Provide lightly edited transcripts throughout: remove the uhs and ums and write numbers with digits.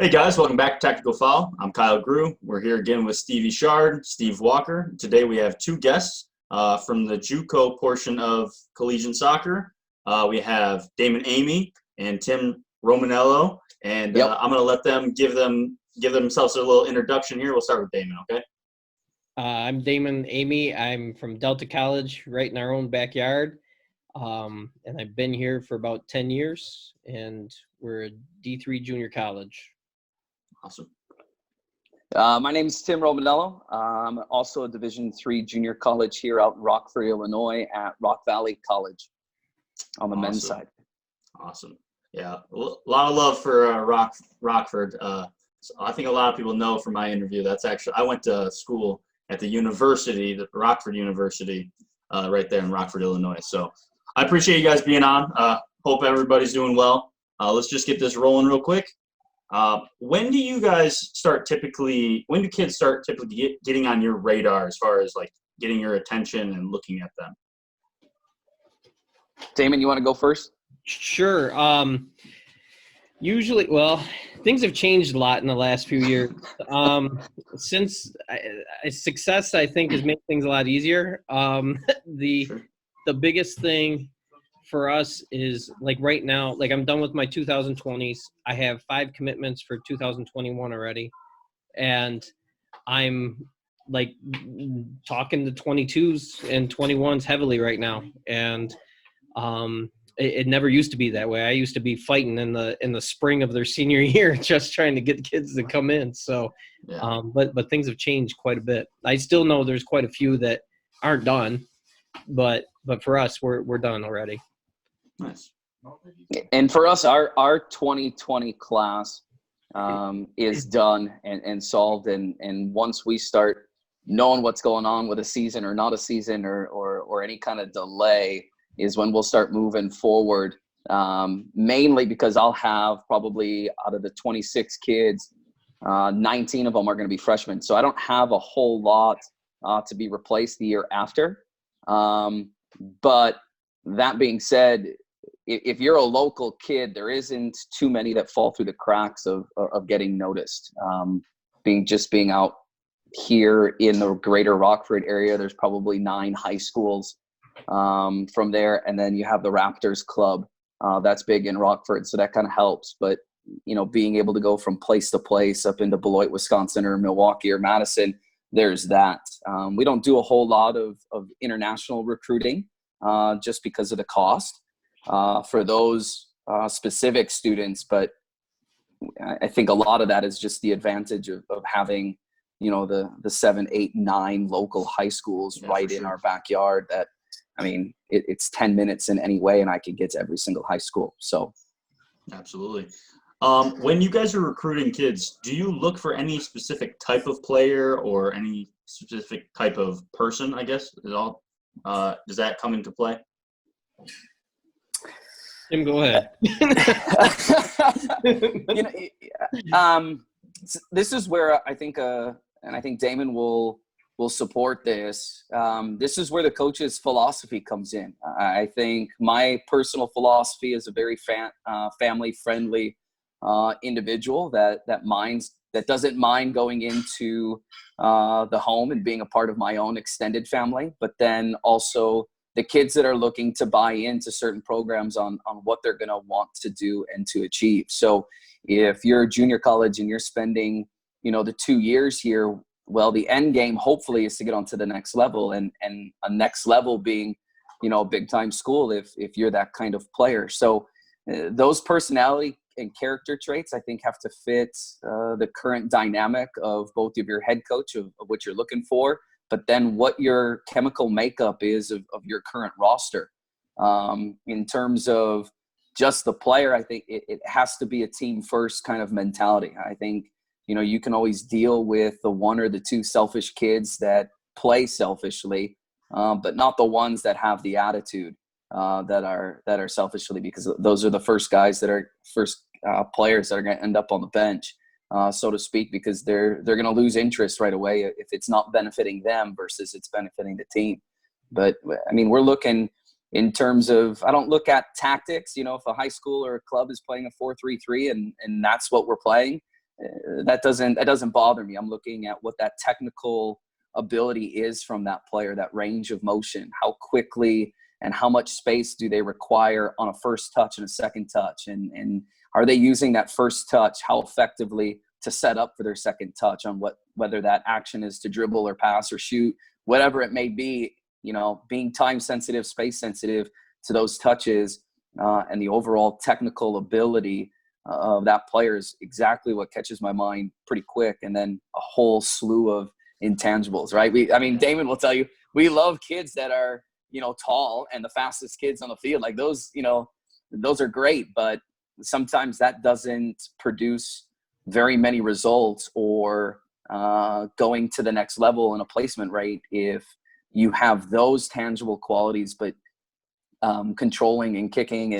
Hey guys, welcome back to Tactical Foul. I'm Kyle Grew. We're here again with Stevie Shard, Steve Walker. Today we have two guests from the JUCO portion of collegiate soccer. We have Damon Amy and Tim Romanello, and I'm going to let them give themselves a little introduction here. We'll start with Damon, okay? I'm Damon Amy. I'm from Delta College, right in our own backyard. And I've been here for about 10 years, and we're a D3 junior college. Awesome. My name is Tim Romanello. I'm also a Division III junior college here out in Rockford, Illinois at Rock Valley College on the men's side. Awesome. Yeah, a lot of love for Rockford. So I think a lot of people know from my interview. I went to school at the university, the Rockford University, right there in Rockford, Illinois. So I appreciate you guys being on. Hope everybody's doing well. Let's just get this rolling real quick. When do kids start typically getting on your radar as far as like getting your attention and looking at them? Damon, you want to go first? Sure. Usually, things have changed a lot in the last few years. Since success, I think, has made things a lot easier. The biggest thing for us is, like, right now, like, I'm done with my 2020s. I have 5 commitments for 2021 already, and I'm like talking to 22s and 21s heavily right now. And it never used to be that way. I used to be fighting in the spring of their senior year, just trying to get kids to come in. So, but things have changed quite a bit. I still know there's quite a few that aren't done, but for us, we're done already. Nice. And for us, our 2020 class is done and solved. And once we start knowing what's going on with a season or not a season or any kind of delay is when we'll start moving forward, mainly because I'll have probably out of the 26 kids, 19 of them are going to be freshmen. So I don't have a whole lot to be replaced the year after. But that being said, if you're a local kid, there isn't too many that fall through the cracks of getting noticed. Being out here in the greater Rockford area, there's probably 9 high schools from there. And then you have the Raptors Club that's big in Rockford. So that kind of helps. But, being able to go from place to place up into Beloit, Wisconsin, or Milwaukee or Madison, there's that. We don't do a whole lot of international recruiting just because of the cost for those specific students. But I think a lot of that is just the advantage of having, the 7, 8, 9 local high schools in our backyard. That, it's 10 minutes in any way, and I can get to every single high school. So, absolutely. When you guys are recruiting kids, do you look for any specific type of player or any specific type of person, I guess, at all? Does that come into play? Tim, go ahead. This is where I think, and I think Damon will support this. This is where the coach's philosophy comes in. I think my personal philosophy is a very family-friendly individual that doesn't mind going into the home and being a part of my own extended family, but then also the kids that are looking to buy into certain programs on what they're going to want to do and to achieve. So if you're a junior college and you're spending, the 2 years here, well, the end game hopefully is to get on to the next level, and a next level being, a big time school if you're that kind of player. So those personality and character traits, I think, have to fit the current dynamic of both of your head coach of what you're looking for, but then what your chemical makeup is of your current roster. In terms of just the player, I think it has to be a team first kind of mentality. I think, you can always deal with the 1 or the 2 selfish kids that play selfishly, but not the ones that have the attitude that are selfishly, because those are the first players that are going to end up on the bench. So to speak, because they're going to lose interest right away if it's not benefiting them versus it's benefiting the team. But we're looking in terms of, I don't look at tactics. If a high school or a club is playing a 4-3-3 and that's what we're playing, that doesn't bother me. I'm looking at what that technical ability is from that player, that range of motion, how quickly and how much space do they require on a first touch and a second touch, and are they using that first touch how effectively to set up for their second touch on whether that action is to dribble or pass or shoot, whatever it may be. Being time sensitive, space sensitive to those touches, and the overall technical ability of that player is exactly what catches my mind pretty quick. And then a whole slew of intangibles, right? Damon will tell you, we love kids that are, tall and the fastest kids on the field. Like those, those are great, but sometimes that doesn't produce very many results or going to the next level in a placement rate if you have those tangible qualities, but controlling and kicking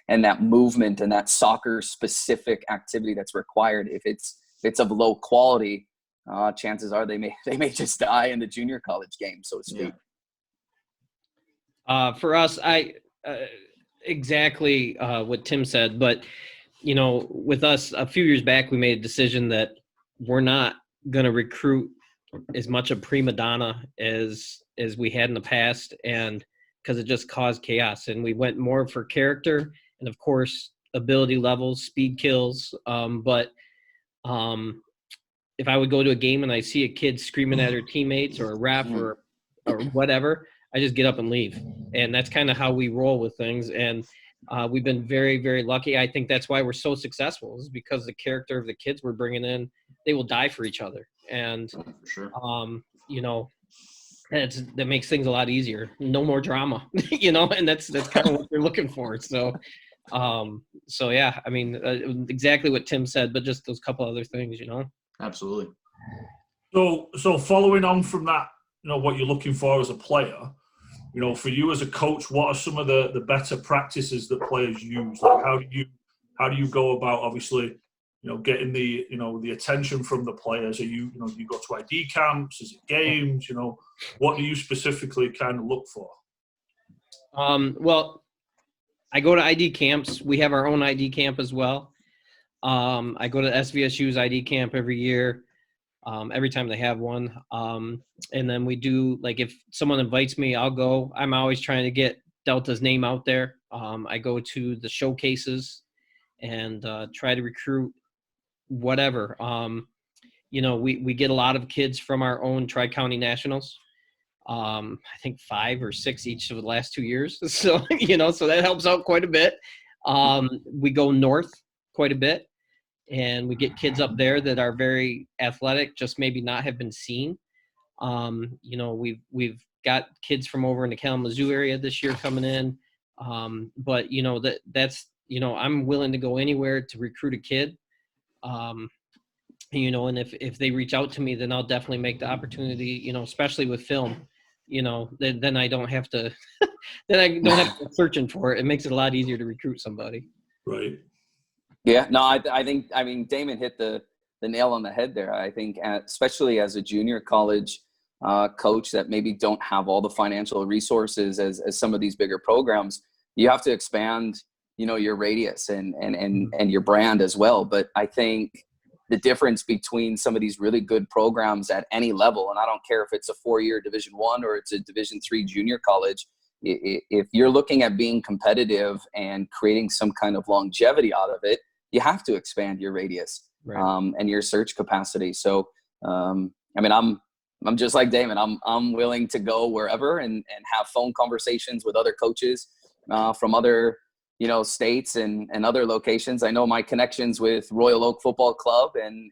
and that movement and that soccer specific activity that's required. If it's of low quality, chances are they may just die in the junior college game, so to speak. Yeah. For us, exactly what Tim said, but with us a few years back, we made a decision that we're not going to recruit as much a prima donna as we had in the past, and because it just caused chaos. And we went more for character and, of course, ability levels, speed kills. But if I would go to a game and I see a kid screaming at her teammates or a ref or whatever, I just get up and leave. And that's kind of how we roll with things. And we've been very, very lucky. I think that's why we're so successful, is because the character of the kids we're bringing in, they will die for each other. And, for sure. that makes things a lot easier. No more drama, and that's kind of what they're looking for. So yeah, exactly what Tim said, but just those couple other things, Absolutely. So following on from that, what you're looking for as a player, for you as a coach, what are some of the better practices that players use? Like how do you go about, obviously, getting the attention from the players? Are you you go to ID camps? Is it games? What do you specifically kind of look for? Well, I go to ID camps. We have our own ID camp as well. I go to SVSU's ID camp every year, every time they have one. And then we do, like, if someone invites me, I'll go. I'm always trying to get Delta's name out there. I go to the showcases and try to recruit whatever. We get a lot of kids from our own Tri-County Nationals. I think 5 or 6 each of the last 2 years. So, so that helps out quite a bit. We go north quite a bit, and we get kids up there that are very athletic, just maybe not have been seen. We've got kids from over in the Kalamazoo area this year coming in. But that's I'm willing to go anywhere to recruit a kid. And if they reach out to me, then I'll definitely make the opportunity, especially with film, then I don't have to, then I don't have to go searching for it. It makes it a lot easier to recruit somebody. Right. Yeah, no, I think Damon hit the nail on the head there. I think especially as a junior college coach that maybe don't have all the financial resources as some of these bigger programs, you have to expand, your radius and your brand as well. But I think the difference between some of these really good programs at any level, and I don't care if it's a 4-year Division I or it's a Division III junior college, if you're looking at being competitive and creating some kind of longevity out of it, you have to expand your radius, right, and your search capacity. So, I'm just like Damon. I'm willing to go wherever and have phone conversations with other coaches from other states and other locations. I know my connections with Royal Oak Football Club and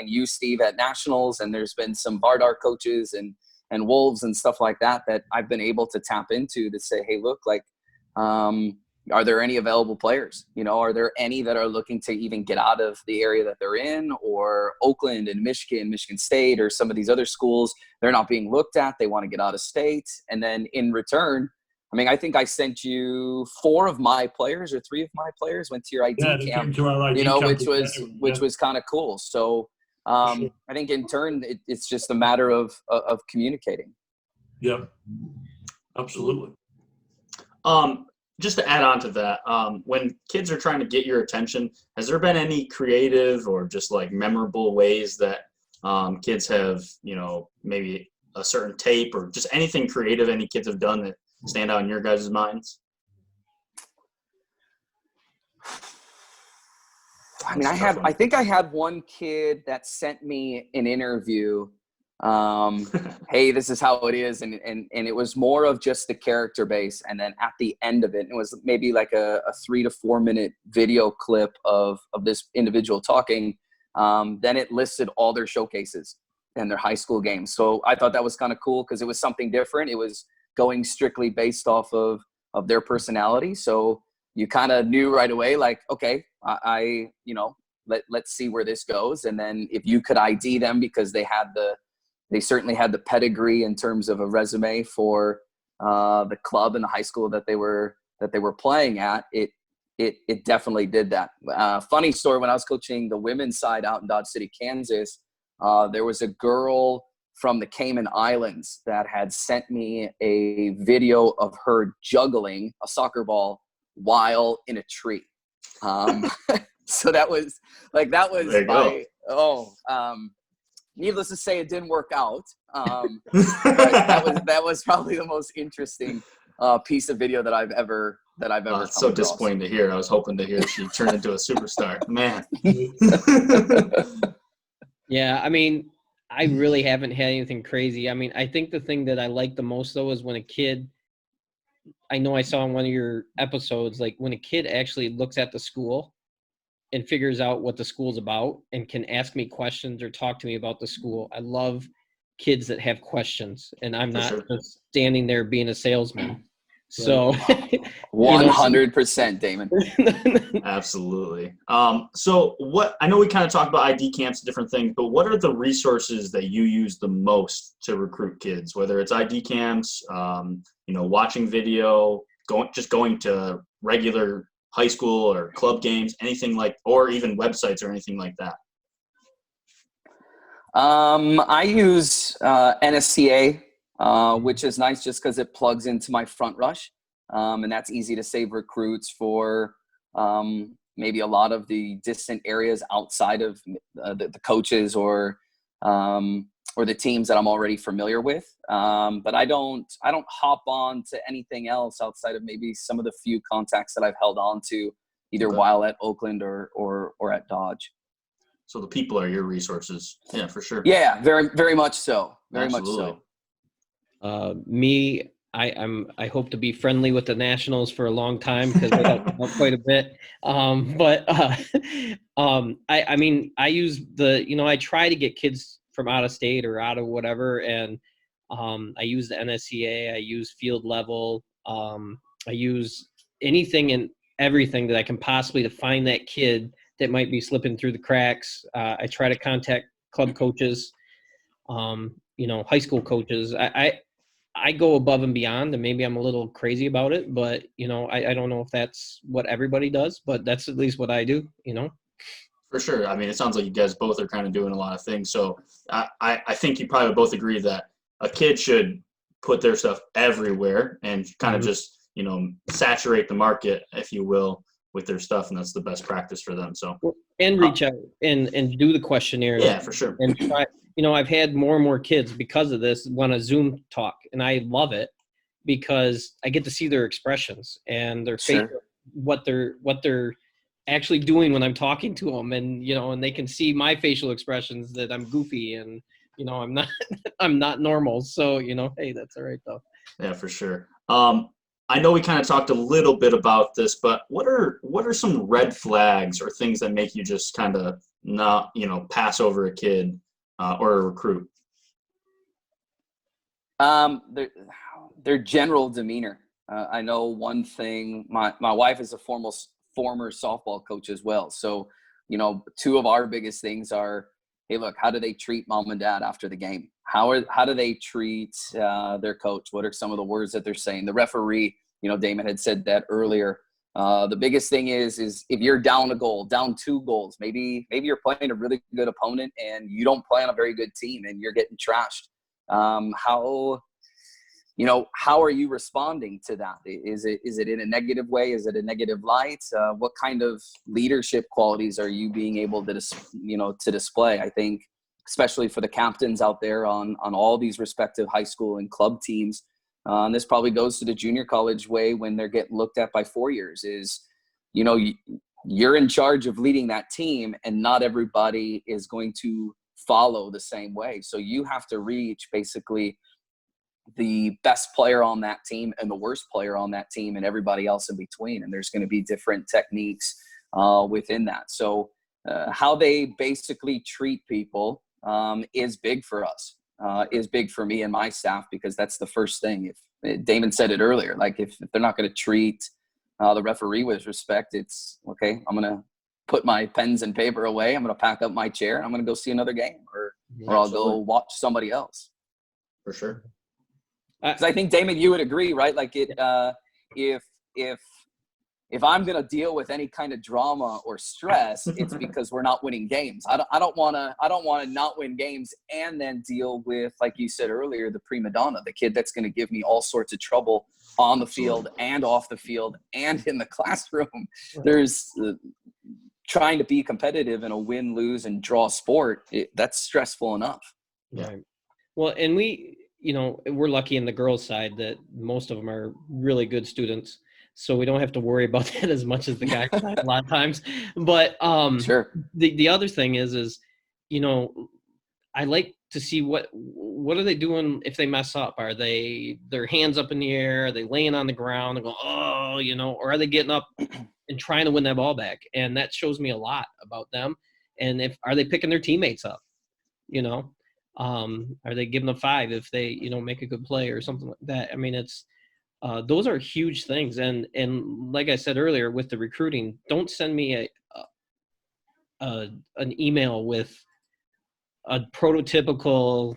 you, Steve, at Nationals, and there's been some Vardar coaches and Wolves and stuff like that I've been able to tap into to say, hey, look, like, are there any available players? Are there any that are looking to even get out of the area that they're in, or Oakland and Michigan State, or some of these other schools, they're not being looked at. They want to get out of state. And then in return, I think I sent you 4 of my players or 3 of my players went to your ID camp, which was kind of cool. So I think in turn, it's just a matter of communicating. Yep. Absolutely. just to add on to that, when kids are trying to get your attention, has there been any creative or just like memorable ways that kids have, maybe a certain tape or just anything creative any kids have done that stand out in your guys' minds? I mean, I think I had one kid that sent me an interview. Hey, this is how it is. And it was more of just the character base. And then at the end of it, it was maybe like a 3 to 4 minute video clip of this individual talking. Then it listed all their showcases and their high school games. So I thought that was kind of cool because it was something different. It was going strictly based off of their personality. So you kind of knew right away, like, okay, let's see where this goes. And then if you could ID them because they certainly had the pedigree in terms of a resume for the club and the high school that they were playing at, it definitely did that. Funny story, when I was coaching the women's side out in Dodge City, Kansas, there was a girl from the Cayman Islands that had sent me a video of her juggling a soccer ball while in a tree. So that was needless to say, it didn't work out. But that was probably the most interesting piece of video that I've ever It's so disappointing to hear. I was hoping to hear she turned into a superstar. Man. Yeah, I mean, I really haven't had anything crazy. I mean, I think the thing that I like the most, though, is when a kid – I know I saw in one of your episodes, like when a kid actually looks at the school and figures out what the school's about and can ask me questions or talk to me about the school. I love kids that have questions, and I'm not just standing there being a salesman. So 100%, Damon. Absolutely. So what, I know we kind of talked about ID camps, different things, but what are the resources that you use the most to recruit kids, whether it's ID camps, watching video, going to regular high school or club games, anything like, or even websites or anything like that? I use NSCA, which is nice just because it plugs into my front rush. And that's easy to save recruits for maybe a lot of the distant areas outside of the coaches or the teams that I'm already familiar with. But I don't hop on to anything else outside of maybe some of the few contacts that I've held on to either while at Oakland or at Dodge. So the people are your resources. Yeah, for sure. Yeah, very, very much so. Very Absolutely. much so. I hope to be friendly with the Nationals for a long time because they help out quite a bit. I mean, I use I try to get kids from out of state or out of whatever. And I use the NSCA, I use Field Level. I use anything and everything that I can possibly to find that kid that might be slipping through the cracks. I try to contact club coaches, high school coaches. I go above and beyond, and maybe I'm a little crazy about it, but, I don't know if that's what everybody does, but that's at least what I do, For sure. I mean, it sounds like you guys both are kind of doing a lot of things. So I think you probably both agree that a kid should put their stuff everywhere and kind of just, saturate the market, if you will, with their stuff, and that's the best practice for them. So and reach out and do the questionnaire. Yeah, for sure. And try. I've had more and more kids because of this want to Zoom talk, and I love it because I get to see their expressions and their face, what they're actually doing when I'm talking to them, and and they can see my facial expressions that I'm goofy and I'm not normal. So hey, that's all right though. Yeah, for sure. I know we kind of talked a little bit about this, but what are some red flags or things that make you just kind of not, pass over a kid or a recruit? Their general demeanor. I know one thing. My wife is a former softball coach as well. So, two of our biggest things are, hey, look, how do they treat mom and dad after the game? How do they treat their coach? What are some of the words that they're saying? The referee, Damon had said that earlier. The biggest thing is if you're down a goal, down 2 goals, maybe you're playing a really good opponent and you don't play on a very good team and you're getting trashed. How how are you responding to that? Is it in a negative way? Is it a negative light? What kind of leadership qualities are you being able to, to display? I think, especially for the captains out there on all these respective high school and club teams, and this probably goes to the junior college way when they're getting looked at by 4 years, is, you're in charge of leading that team, and not everybody is going to follow the same way. So you have to reach basically the best player on that team and the worst player on that team and everybody else in between. And there's going to be different techniques within that. So how they basically treat people is big for us, is big for me and my staff, because that's the first thing. If Damon said it earlier, like if they're not going to treat the referee with respect, it's okay, I'm going to put my pens and paper away. I'm going to pack up my chair and I'm going to go see another game, or I'll go watch somebody else. For sure. Because I think, Damon, you would agree, right? Like if I'm going to deal with any kind of drama or stress, it's because we're not winning games. I don't want to not win games and then deal with, like you said earlier, the prima donna, the kid that's going to give me all sorts of trouble on the field and off the field and in the classroom. There's trying to be competitive in a win, lose, and draw sport. That's stressful enough. Right. Well, and we're lucky in the girls' side that most of them are really good students, so we don't have to worry about that as much as the guys side a lot of times. But sure. The other thing is I like to see what are they doing if they mess up. Are they their hands up in the air? Are they laying on the ground and going, or are they getting up and trying to win that ball back? And that shows me a lot about them. And are they picking their teammates up? Are they giving them 5 if they, make a good play or something like that? I mean, it's those are huge things. And like I said earlier, with the recruiting, don't send me an email with a prototypical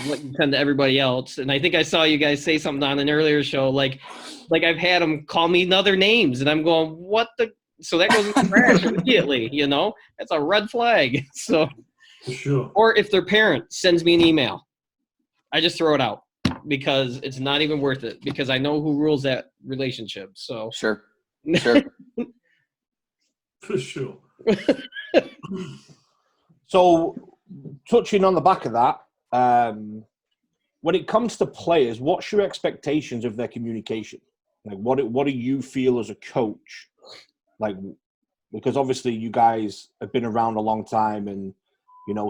what you send to everybody else. And I think I saw you guys say something on an earlier show, like I've had them call me other names, and I'm going, what the? So that goes in the trash immediately. That's a red flag. So. For sure. Or if their parent sends me an email, I just throw it out because it's not even worth it, because I know who rules that relationship. So Sure. For sure. So, touching on the back of that, when it comes to players, what's your expectations of their communication? Like, what do you feel as a coach? Like, because obviously you guys have been around a long time, and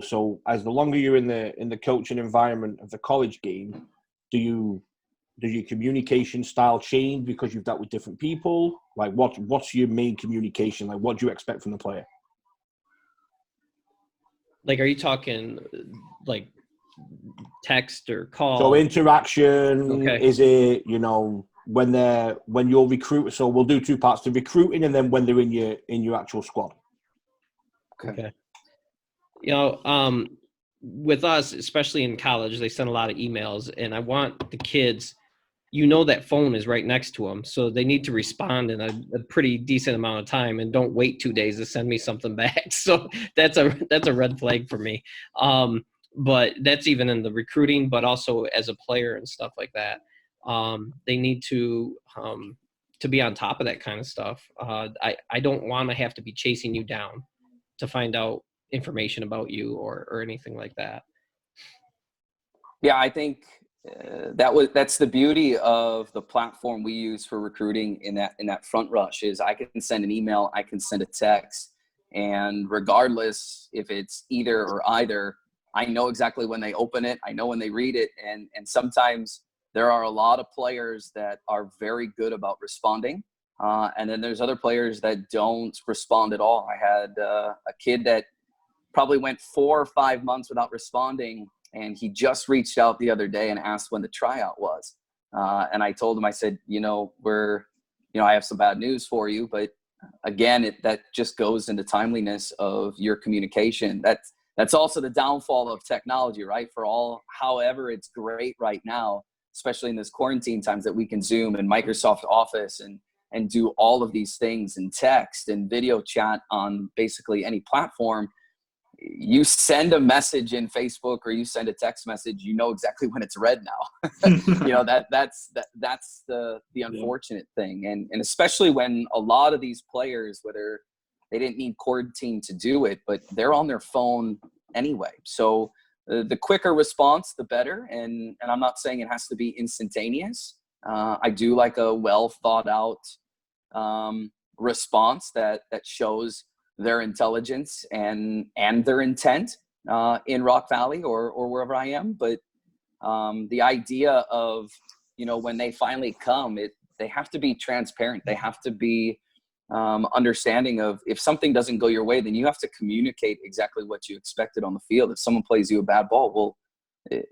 so as the longer you're in the coaching environment of the college game, does your communication style change because you've dealt with different people? Like, what's your main communication? Like, what do you expect from the player? Like, are you talking like text or call? So interaction, okay. Is it, when you're recruiting? So we'll do 2 parts: the recruiting, and then when they're in your actual squad. Okay. With us, especially in college, they send a lot of emails, and I want the kids, that phone is right next to them, so they need to respond in a pretty decent amount of time, and don't wait 2 days to send me something back. So that's a red flag for me. But that's even in the recruiting, but also as a player and stuff like that. They need to be on top of that kind of stuff. I don't want to have to be chasing you down to find out information about you or anything like that. Yeah, I think that's the beauty of the platform we use for recruiting in that front rush, is I can send an email, I can send a text, and regardless if it's either or either, I know exactly when they open it, I know when they read it, and sometimes there are a lot of players that are very good about responding, and then there's other players that don't respond at all. I had a kid that probably went 4 or 5 months without responding, and he just reached out the other day and asked when the tryout was. And I told him, I said, I have some bad news for you, but again, that just goes into timeliness of your communication. That's also the downfall of technology, right? However it's great right now, especially in this quarantine times, that we can Zoom and Microsoft Office and do all of these things and text and video chat on basically any platform. you send a message in Facebook or you send a text message, you know exactly when it's read now. You know, that's the unfortunate thing. And especially when a lot of these players, whether they didn't need quarantine to do it, but they're on their phone anyway. So the quicker response, the better. And I'm not saying it has to be instantaneous. I do like a well thought out response that shows their intelligence and their intent in Rock Valley or wherever I am. But the idea of, you know, when they finally come, they have to be transparent. They have to be understanding of, if something doesn't go your way, then you have to communicate exactly what you expected on the field. If someone plays you a bad ball, well,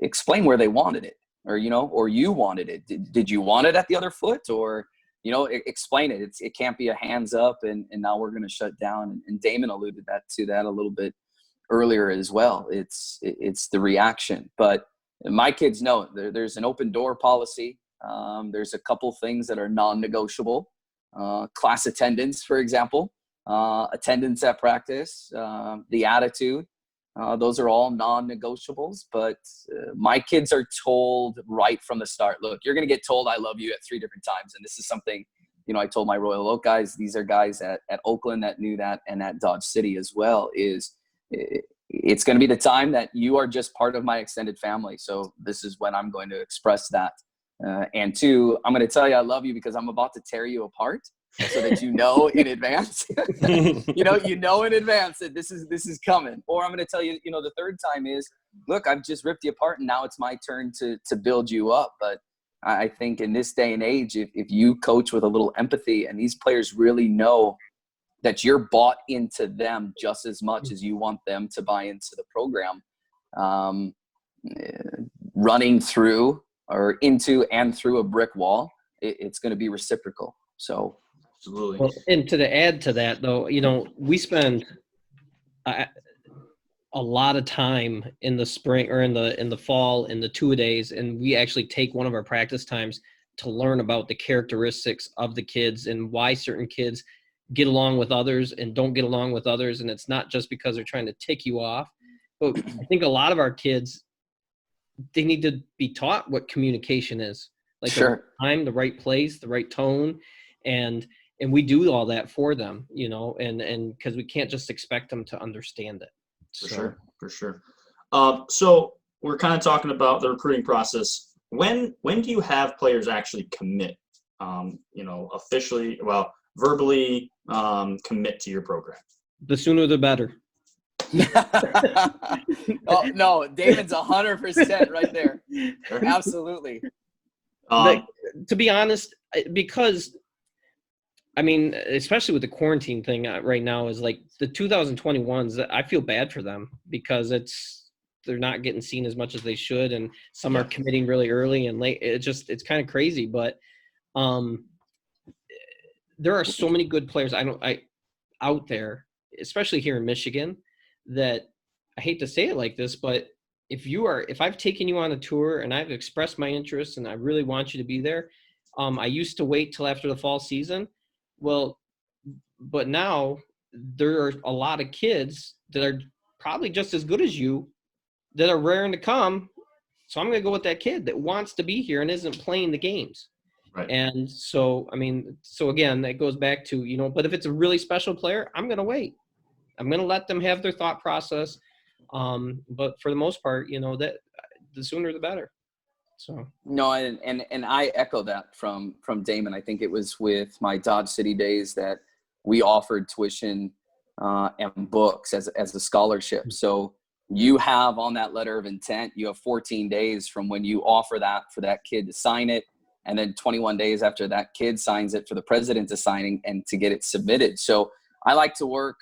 explain where they wanted it, or, you know, or you wanted it. Did you want it at the other foot, or, you know, explain it. It can't be a hands up and now we're going to shut down. And Damon alluded to that a little bit earlier as well. It's the reaction. But my kids know there's an open door policy. There's a couple things that are non-negotiable. Class attendance, for example, attendance at practice, the attitude. Those are all non-negotiables. But my kids are told right from the start, look, you're going to get told I love you at 3 different times. And this is something, you know, I told my Royal Oak guys, these are guys at Oakland that knew that, and at Dodge City as well, is it's going to be the time that you are just part of my extended family. So this is when I'm going to express that. And 2, I'm going to tell you I love you because I'm about to tear you apart, so that you know in advance, you know in advance that this is coming. Or I'm going to tell you, you know, the third time is, look, I've just ripped you apart and now it's my turn to build you up. But I think in this day and age, if you coach with a little empathy and these players really know that you're bought into them just as much as you want them to buy into the program, running through or into and through a brick wall, it's going to be reciprocal. So Absolutely. Well, and to add to that, though, you know, we spend a lot of time in the spring or in the fall in the 2-a-days, and we actually take one of our practice times to learn about the characteristics of the kids and why certain kids get along with others and don't get along with others. And it's not just because they're trying to tick you off, but I think a lot of our kids, they need to be taught what communication is, like sure. the right time, the right place, the right tone, and we do all that for them, you know, and because we can't just expect them to understand it. For sure. So we're kind of talking about the recruiting process. When do you have players actually commit, you know, officially, well, verbally commit to your program? The sooner the better. Oh no, David's 100% right there. Absolutely. To be honest, because I mean, especially with the quarantine thing right now, is like the 2021s. I feel bad for them because they're not getting seen as much as they should, and some are committing really early and late. It's kind of crazy, but there are so many good players out there, especially here in Michigan, that I hate to say it like this, but if I've taken you on a tour and I've expressed my interest and I really want you to be there, I used to wait till after the fall season. Well, but now there are a lot of kids that are probably just as good as you that are raring to come. So I'm going to go with that kid that wants to be here and isn't playing the games. Right. And so, I mean, so again, that goes back to, you know, but if it's a really special player, I'm going to wait. I'm going to let them have their thought process. But for the most part, you know, that the sooner the better. So no, and I echo that from Damon. I think it was with my Dodge City days that we offered tuition and books as a scholarship. So you have on that letter of intent, you have 14 days from when you offer that for that kid to sign it, and then 21 days after that kid signs it for the president to sign and to get it submitted. So I like to work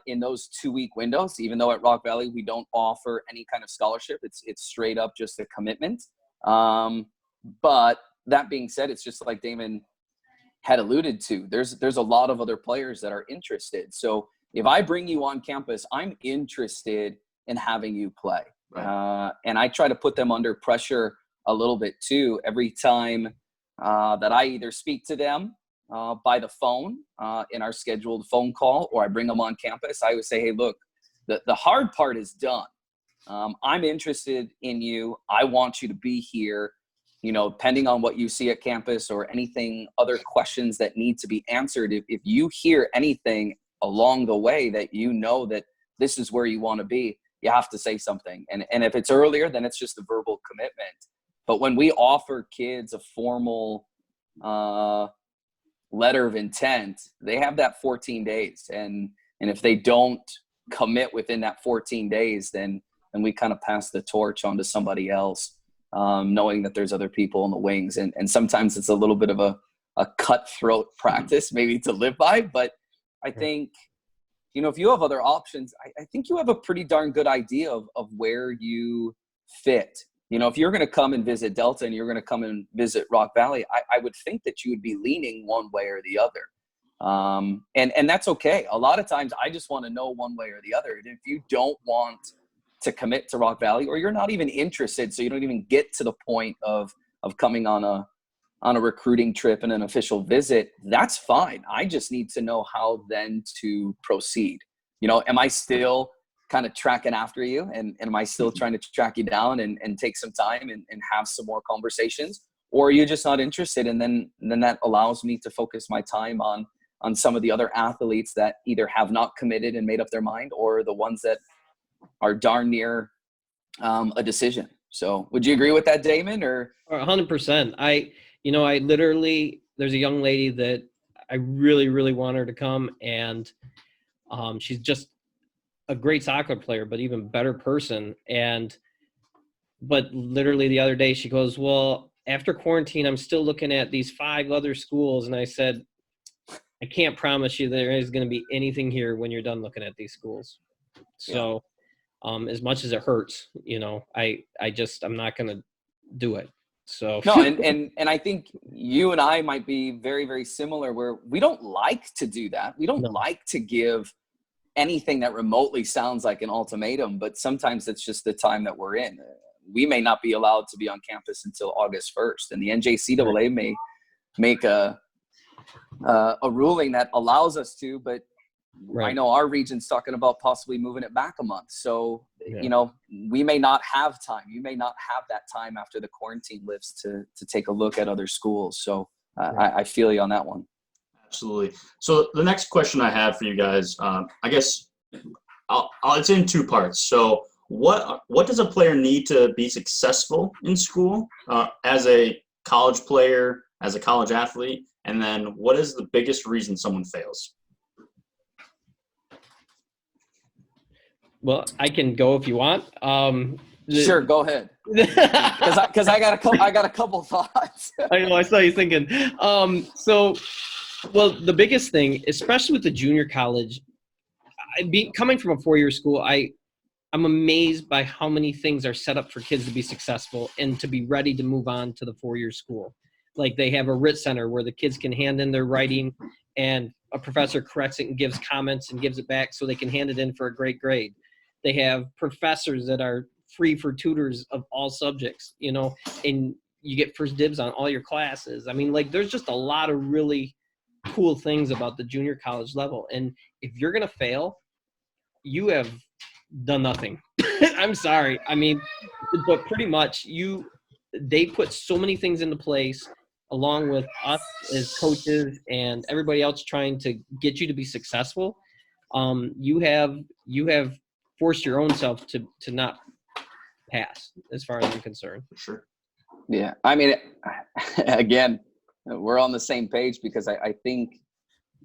in those 2-week windows, even though at Rock Valley we don't offer any kind of scholarship. It's straight up just a commitment. But that being said, it's just like Damon had alluded to. There's a lot of other players that are interested. So if I bring you on campus, I'm interested in having you play. Right. And I try to put them under pressure a little bit too every time that I either speak to them by the phone in our scheduled phone call, or I bring them on campus. I would say, hey, look, The hard part is done. I'm interested in you. I want you to be here. You know, depending on what you see at campus or anything, other questions that need to be answered. If you hear anything along the way that you know that this is where you want to be, you have to say something. And if it's earlier, then it's just a verbal commitment. But when we offer kids a formal letter of intent, they have that 14 days. And if they don't commit within that 14 days, then we kind of pass the torch on to somebody else, knowing that there's other people in the wings. And sometimes it's a little bit of a cutthroat practice maybe to live by. But I think, you know, if you have other options, I think you have a pretty darn good idea of where you fit. You know, if you're going to come and visit Delta and you're going to come and visit Rock Valley, I would think that you would be leaning one way or the other. And that's okay. A lot of times I just want to know one way or the other. And if you don't want to commit to Rock Valley, or you're not even interested, so you don't even get to the point of coming on a recruiting trip and an official visit, that's fine. I just need to know how then to proceed. You know, am I still kind of tracking after you, and am I still trying to track you down and take some time and have some more conversations, or are you just not interested? And then that allows me to focus my time on some of the other athletes that either have not committed and made up their mind, or the ones that are darn near a decision. So would you agree with that, Damon? Or 100%. I literally, there's a young lady that I really, really want her to come, and she's just a great soccer player, but even better person. But literally the other day she goes, well, after quarantine, I'm still looking at these 5 other schools. And I said, I can't promise you there is going to be anything here when you're done looking at these schools. So as much as it hurts, you know, I'm not going to do it. So no, and I think you and I might be very, very similar, where we don't like to do that. We don't like to give anything that remotely sounds like an ultimatum, but sometimes it's just the time that we're in. We may not be allowed to be on campus until August 1st, and the NJCAA may make a ruling that allows us to, but I know our region's talking about possibly moving it back a month. So, you know, we may not have time. You may not have that time after the quarantine lifts to take a look at other schools. So I feel you on that one. Absolutely. So the next question I have for you guys, I guess it's in 2 parts. So what does a player need to be successful in school as a college player, as a college athlete? And then what is the biggest reason someone fails? Well, I can go if you want. Sure, go ahead. Because I got a couple thoughts. I know, I saw you thinking. Well, the biggest thing, especially with the junior college, coming from a 4-year school, I'm amazed by how many things are set up for kids to be successful and to be ready to move on to the 4-year school. Like they have a writ center where the kids can hand in their writing and a professor corrects it and gives comments and gives it back so they can hand it in for a great grade. They have professors that are free for tutors of all subjects, you know, and you get first dibs on all your classes. I mean, like there's just a lot of really cool things about the junior college level. And if you're going to fail, you have done nothing. I'm sorry. I mean, but pretty much they put so many things into place along with us as coaches and everybody else trying to get you to be successful. You have forced your own self to not pass as far as I'm concerned. Sure. Yeah. I mean, again, we're on the same page because I think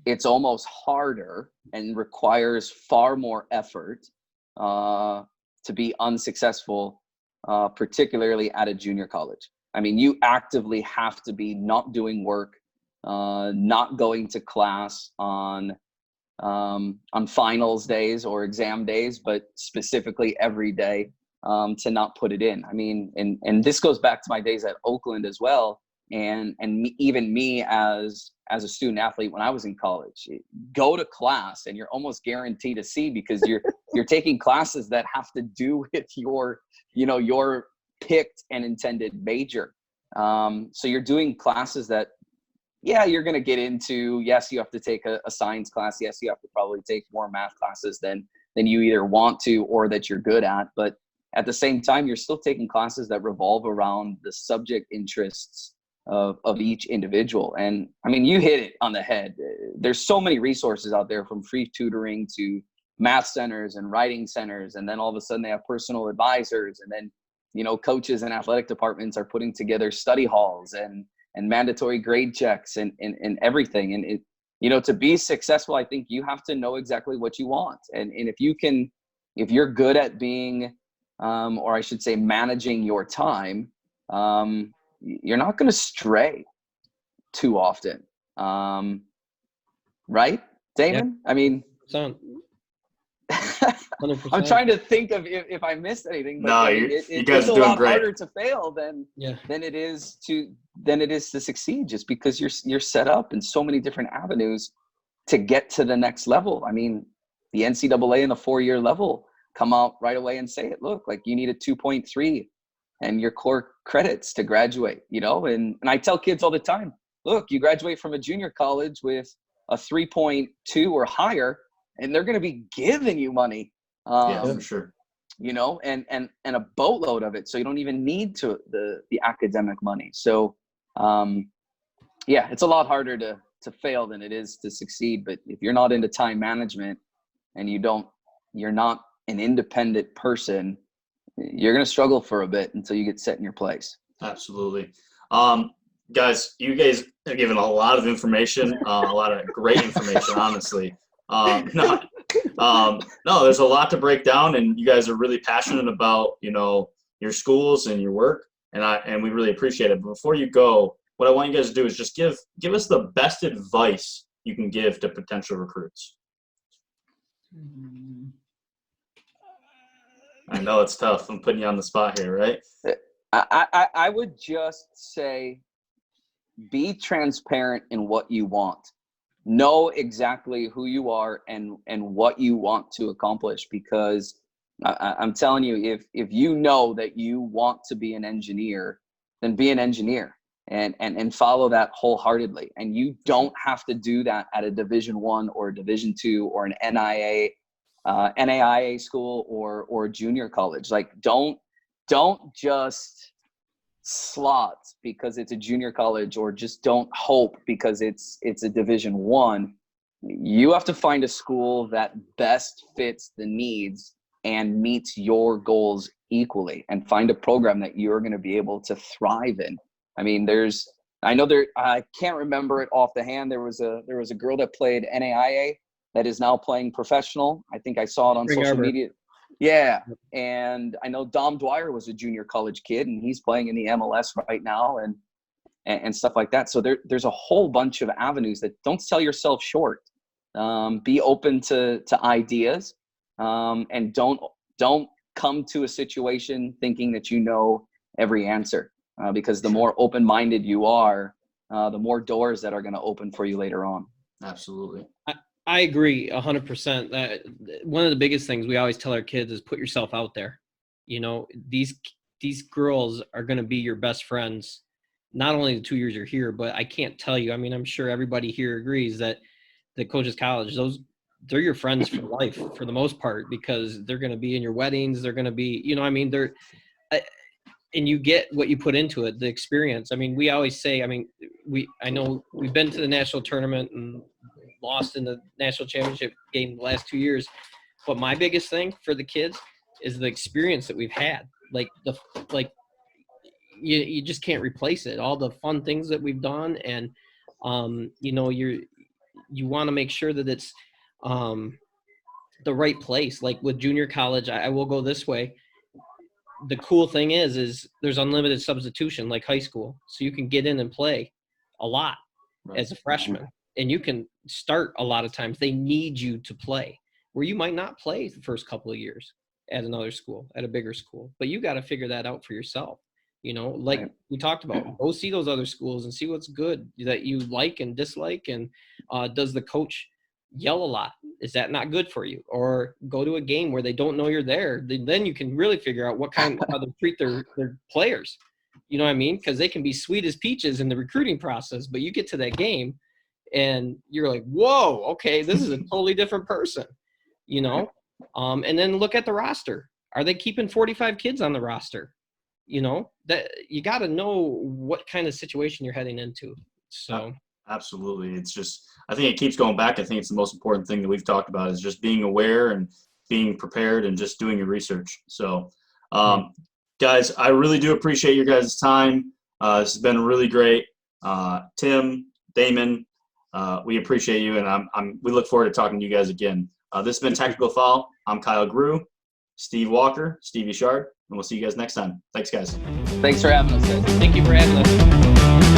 it's almost harder and requires far more effort to be unsuccessful, particularly at a junior college. I mean, you actively have to be not doing work, not going to class on finals days or exam days, but specifically every day to not put it in. I mean, and this goes back to my days at Oakland as well. And even me as a student athlete when I was in college, go to class and you're almost guaranteed a C because you're taking classes that have to do with your picked and intended major. So you're doing classes that, you're going to get into. Yes, you have to take a science class. Yes, you have to probably take more math classes than than you either want to or that you're good at. But at the same time, you're still taking classes that revolve around the subject interests of each individual. And I mean, you hit it on the head. There's so many resources out there, from free tutoring to math centers and writing centers. And then all of a sudden they have personal advisors. And then, you know, coaches and athletic departments are putting together study halls and mandatory grade checks and everything. And it, you know, to be successful, I think you have to know exactly what you want. And if you're good at being, or I should say managing your time, you're not going to stray too often. Right, Damon? Yeah. I mean, I'm trying to think of if I missed anything. But no, you guys it's are a doing lot great. harder to fail than it is to succeed, just because you're set up in so many different avenues to get to the next level. I mean, the NCAA and the 4-year level come out right away and say it. Look, like, you need a 2.3 and your core credits to graduate, you know? And I tell kids all the time, look, you graduate from a junior college with a 3.2 or higher, and they're going to be giving you money. Yeah, for sure. You know, and a boatload of it. So you don't even need the academic money. So, yeah, it's a lot harder to fail than it is to succeed. But if you're not into time management and you're not an independent person, you're going to struggle for a bit until you get set in your place. Absolutely. Guys, you guys have given a lot of information, a lot of great information, honestly. No, there's a lot to break down, and you guys are really passionate about, you know, your schools and your work, and we really appreciate it. But before you go, what I want you guys to do is just give us the best advice you can give to potential recruits. I know it's tough. I'm putting you on the spot here, right? I would just say, be transparent in what you want. Know exactly who you are and what you want to accomplish, because I'm telling you, if you know that you want to be an engineer, then be an engineer and follow that wholeheartedly. And you don't have to do that at a Division I or a Division II or an NAIA school or junior college. Like, don't just slot because it's a junior college, or just don't hope because it's a Division I. You have to find a school that best fits the needs and meets your goals equally, and find a program that you're going to be able to thrive in. I mean, I can't remember it off the hand. There was a girl that played NAIA that is now playing professional. I think I saw it on social media. Yeah. And I know Dom Dwyer was a junior college kid, and he's playing in the MLS right now and stuff like that. So there's a whole bunch of avenues that don't sell yourself short. Be open to ideas, and don't come to a situation thinking that you know every answer, because the more open-minded you are, the more doors that are going to open for you later on. Absolutely. I agree 100%. That one of the biggest things we always tell our kids is put yourself out there. You know, these girls are going to be your best friends, not only the 2 years you're here, but I can't tell you. I mean, I'm sure everybody here agrees that the Coaches College, they're your friends for life for the most part, because they're going to be in your weddings. They're going to be, you know, I mean, and you get what you put into it, the experience. I mean, we always say, I mean, I know we've been to the national tournament and lost in the national championship game the last 2 years, but my biggest thing for the kids is the experience that we've had. You just can't replace it. All the fun things that we've done, and you know, you want to make sure that it's the right place. Like with junior college, I will go this way. The cool thing is there's unlimited substitution like high school, so you can get in and play a lot as a freshman, and you can start a lot of times. They need you to play, where you might not play the first couple of years at another school, at a bigger school, but you got to figure that out for yourself. You know, like we talked about, go see those other schools and see what's good that you like and dislike. And does the coach yell a lot? Is that not good for you? Or go to a game where they don't know you're there. Then you can really figure out how they treat their players. You know what I mean? Because they can be sweet as peaches in the recruiting process, but you get to that game and you're like, whoa, okay, this is a totally different person, you know? And then look at the roster. Are they keeping 45 kids on the roster? You know, that you got to know what kind of situation you're heading into. So absolutely. It's just, I think it keeps going back. I think it's the most important thing that we've talked about is just being aware and being prepared and just doing your research. So, guys, I really do appreciate your guys' time. This has been really great. Tim, Damon, we appreciate you, and we look forward to talking to you guys again. This has been Tactical Foul. I'm Kyle Grew, Steve Walker, Stevie Shard, and we'll see you guys next time. Thanks, guys. Thanks for having us, guys. Thank you for having us.